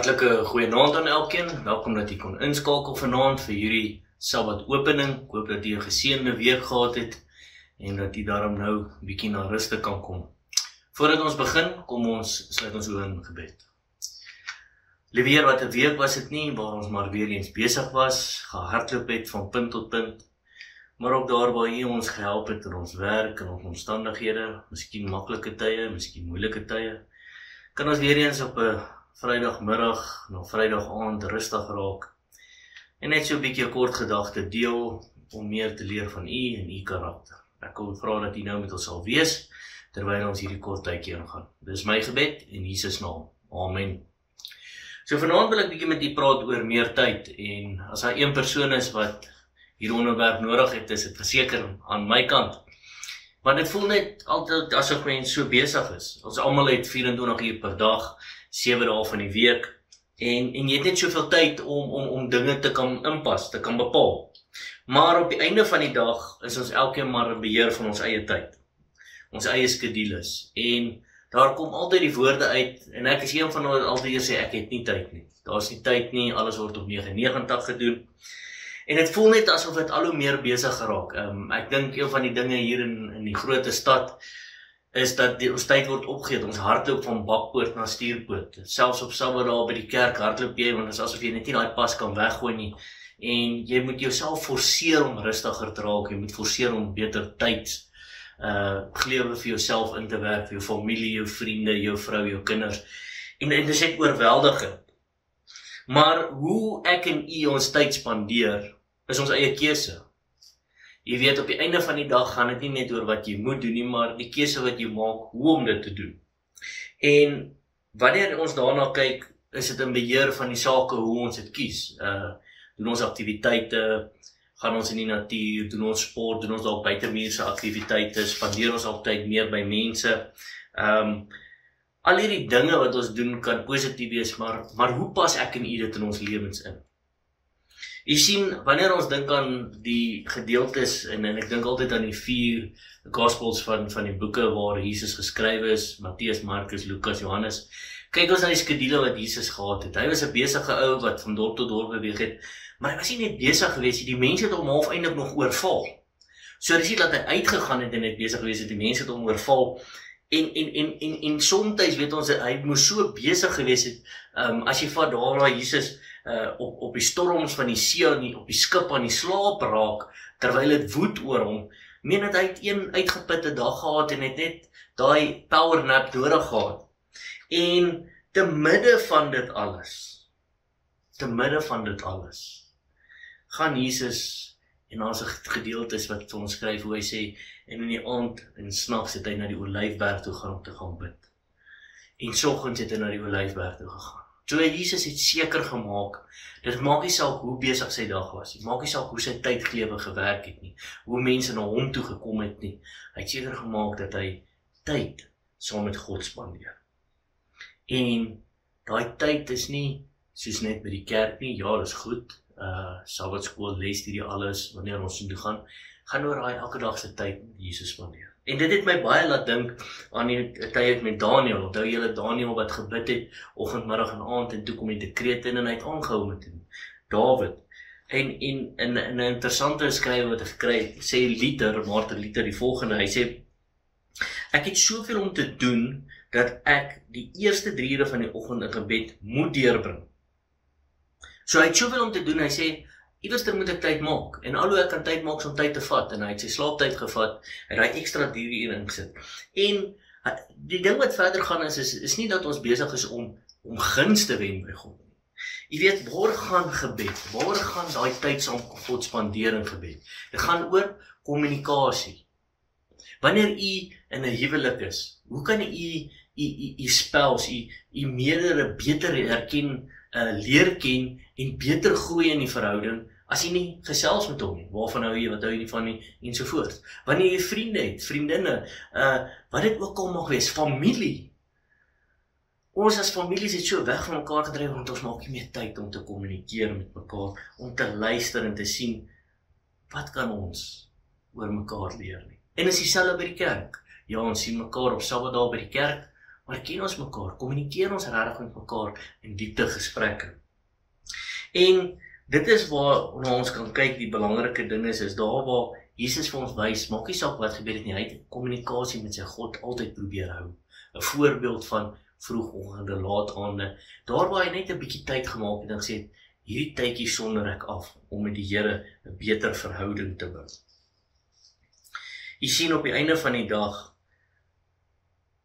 Hartlike goeienaand aan elkeen. Welkom dat jy kon inskakel vanaand vir hierdie Sabbat opening. Ek hoop dat jy 'n geseënde week gehad het en dat jy daarom nou 'n bietjie na ruste kan kom. Voordat ons begin, kom ons sluit ons oë in gebed. Liewe Heer, wat 'n week was dit nie waar ons maar weer eens besig was, gehardloop het van punt tot punt, maar ook daar waar U ons gehelp het in ons werk en ons omstandighede, miskien maklike tye, miskien moeilike tye. Kan ons weer eens op 'n Vrydagmiddag, na Vrydag aand rustig raak en net so 'n bietjie 'n kort gedagte deel om meer te leer van U en U karakter. Ek wil vra dat U nou met ons sal wees terwyl ons hierdie kort tydjie ingaan. Dis my gebed in Jesus naam. Amen. So vanaand wil ek bietjie met U praat oor meer tyd, en as daar een persoon is wat hierdie onderwerp nodig het, is dit verseker aan my kant. Want dit voel net altyd asof mens so besig is. Ons almal het 24 uur per dag, 7 dae van die week, en jy het net soveel tyd om dinge te kan inpas, te kan bepaal. Maar op die einde van die dag is ons elkeen maar in beheer van ons eie tyd, ons eie skedules, en daar kom altyd die woorde uit, en ek is een van wat altyd sê, ek het nie tyd nie, daar is nie tyd nie, alles word op 99 gedoen, en het voel net asof het al hoe meer besig geraak. Ek dink een van die dinge hier in die grote stad, is dat ons tyd word opgeet, ons hardloop van bakpoort na stuurpoort, selfs op Sabbat daar by die kerk hardloop jy, want dit is asof jy net nie daai pas kan weggooi nie, en jy moet jouself forceer om rustiger te raak, jy moet forceer om beter tyds, gelewe vir jouself in te werk, vir jou familie, jou vriende, jou vrou, jou kinders, en dit is net oorweldigend. Maar hoe ek en U ons tyd spandeer, is ons eie keuse. Jy weet, op die einde van die dag gaan dit nie net oor wat jy moet doen nie, maar die keuse wat jy maak, hoe om dit te doen. En wanneer ons daarna kyk, is dit in beheer van die sake hoe ons dit kies. Doen ons aktiwiteite, gaan ons in die natuur, doen ons sport, doen ons dalk buitemuurse aktiwiteite, spandeer ons al tyd meer by mense. Al hierdie dinge wat ons doen kan positief wees, maar hoe pas ek en U dit in ons lewens in? Jy sien, wanneer ons dink aan die gedeeltes, en ek dink altyd aan die 4 Gospels van die boeke waar Jesus geskryf is, Matteus, Markus, Lukas, Johannes, kyk ons na die skedule wat Jesus gehad het. Hy was 'n besige ou wat van dorp tot dorp beweeg het, maar hy was nie net besig gewees, die mense het hom half eindelik nog oorval. So dis nie dat hy uitgegaan het en net besig gewees het, die mense het hom oorval, en soms weet ons dat hy moes so besig gewees het, as jy vat daar waar Jesus op die storms van die see, op die skip aan die slaap raak, terwyl dit woed oor hom, meen dat hy het een uitgeputte dag gehad en het net daai power nap nodig gehad. En te midde van dit alles, gaan Jesus, en daar's 'n gedeeltes wat ons skryf hoe hy sê, en in die aand en snags het hy na die Olyfberg toe gaan om te gaan bid. En soggens het hy na die Olyfberg toe gegaan. So Jesus het seker gemaak, dit maak nie saak hoe besig sy dag was, dit maak nie saak hoe sy tydgelewe gewerk het nie, hoe mense na hom toe gekom het nie. Hy het seker gemaak dat hy tyd saam met God spandeer. En daai tyd is nie soos net by die kerk nie, ja, dis goed, Sabbatskool, les hierdie alles, wanneer ons toe gaan oor daai elke dag se tyd met Jesus spandeer. En dit het my baie laat dink aan die tyd met Daniel. Onthou julle Daniel wat gebid het, oggend, middag en aand, en toe kom die dekreet in en hy het aangehou met hom. David. En 'n interessante skrywe wat ek gekry het, sê Martin Luther die volgende, hy sê, ek het soveel om te doen, dat ek die eerste 3 ure van die oggend in gebed moet deurbring. So hy het soveel om te doen, hy sê, iewers moet ek tyd maak, en al hoe ek kan tyd maak om tyd te vat, en hy het sy slaaptyd gevat, en hy het extra 3 uur ingesit. En die ding wat verder gaan is nie dat ons besig is om guns te wen by God nie. Jy weet, waar gaan gebed? Waar gaan daai tyd saam God spandeer in gebed? Dit gaan oor kommunikasie. Wanneer u in 'n huwelik is, hoe kan u spouse, u meerdere beter leer ken en beter groei in die verhouding, as jy nie gesels met hom nie, waarvan hou jy, wat hou jy nie van nie, ensovoorts. Wanneer jy vriende het, vriendinne, wat dit ook al mag wees, familie. Ons as families het so weg van mekaar gedryf, want ons maak nie meer tyd om te kommunikeer met mekaar, om te luister en te sien, wat kan ons oor mekaar leer nie. En is dieselfde by die kerk. Ja, ons sien mekaar op Sabbatdag by die kerk, Maar ken ons mekaar? Kommunikeer ons regtig met mekaar in diepte gesprekke? En dit is waar ons kan kyk, die belangrike ding is daar waar Jesus vir ons wys, maak nie saak wat gebeur het nie, hy het kommunikasie met sy God altyd probeer hou. 'n Voorbeeld van vroegoggende, laataande, daar waar hy net 'n bietjie tyd gemaak het en gesê het, hierdie tydjie sonder ek af om met die Here 'n beter verhouding te bou. Jy sien op die einde van die dag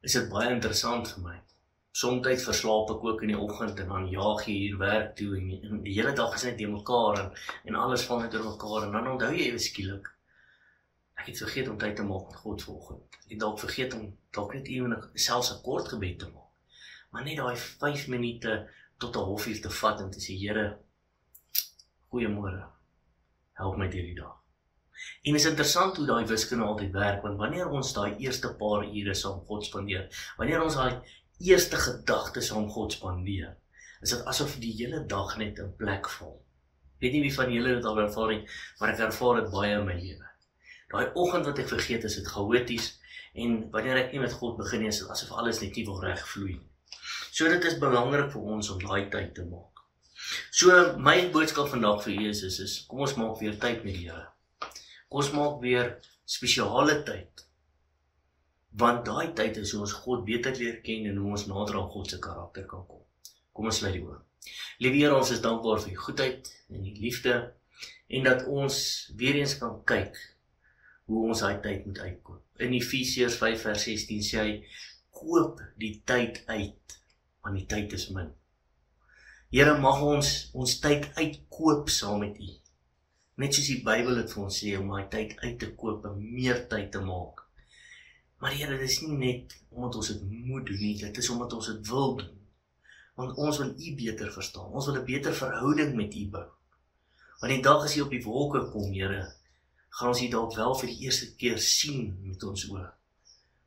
is dit baie interessant vir my. Somtyds verslaap ek ook in die oggend en dan jaag jy hier werk toe en die hele dag is net die mekaar en alles val net door mekaar en dan onthou jy ewe skielik. Ek het vergeet om tyd te maak met God vanoggend. Ek het dalk vergeet om dalk net selfs 'n kort gebed te maak. Maar net daai 5 minute tot 'n halfuur te vat en te sê, Here, goeiemôre, help my deur die dag. En is interessant hoe daai wiskunde altyd werk, want wanneer ons daai eerste paar ure saam God spandeer, wanneer ons daai eerste gedagte saam God spandeer, is dit asof die hele dag net in plek val. Ek weet nie wie van julle dit al ervaar nie, maar ek ervaar dit baie in my lewe. Daai oggend wat ek vergeet is dit chaoties, en wanneer ek nie met God begin nie, is dit asof alles net nie wil reg vloei. So dit is belangrik vir ons om daai tyd te maak. So my boodskap vandag vir u is kom ons maak weer tyd met die Here. Kom ons maak weer spesiale tyd. Want daai tyd is hoe ons God beter leer ken en hoe ons nader aan God se karakter kan kom. Kom ons sluit die oë. Liewe Here, ons is dankbaar vir u goedheid en die liefde en dat ons weer eens kan kyk hoe ons daai tyd moet uitkoop. In Efesiërs 5:16 sê hy, koop die tyd uit, want die tyd is min. Here, mag ons tyd uitkoop saam met u. Net soos die Bybel het vir ons sê, om daai tyd uit te koop en meer tyd te maak. Maar Here, dit is nie net omdat ons dit moet doen nie, dit is omdat ons dit wil doen. Want ons wil u beter verstaan, ons wil 'n beter verhouding met u bou. Want die dag as u op die wolke kom, Here, gaan ons u dalk wel vir die eerste keer sien met ons oë.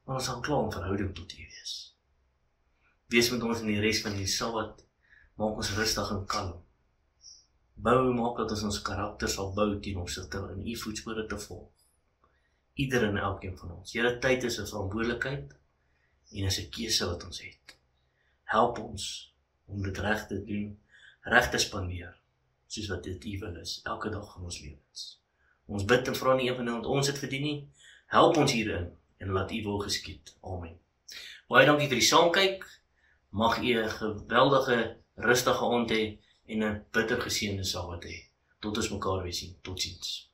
Maar ons gaan klaar om verhouding tot u wees. Wees met ons in die res van die Sabbat, maak ons rustig en kalm. Maak dat ons karakter sal bou teen opsigte in u voetspore te volg. Ieder en elkeen van ons. Here, tyd is 'n verantwoordelikheid en is 'n keuse wat ons het. Help ons om dit reg te doen, reg te spandeer, soos wat dit u wil is, elke dag van ons lewens. Ons bid en vra nie eweneens want ons het verdien nie. Help ons hierin en laat u wil geskied. Amen. Baie dankie vir die saamkyk. Mag u 'n geweldige, rustige aand hê en 'n bitter geseënde Sabbat hê. Tot ons mekaar weer sien. Totsiens.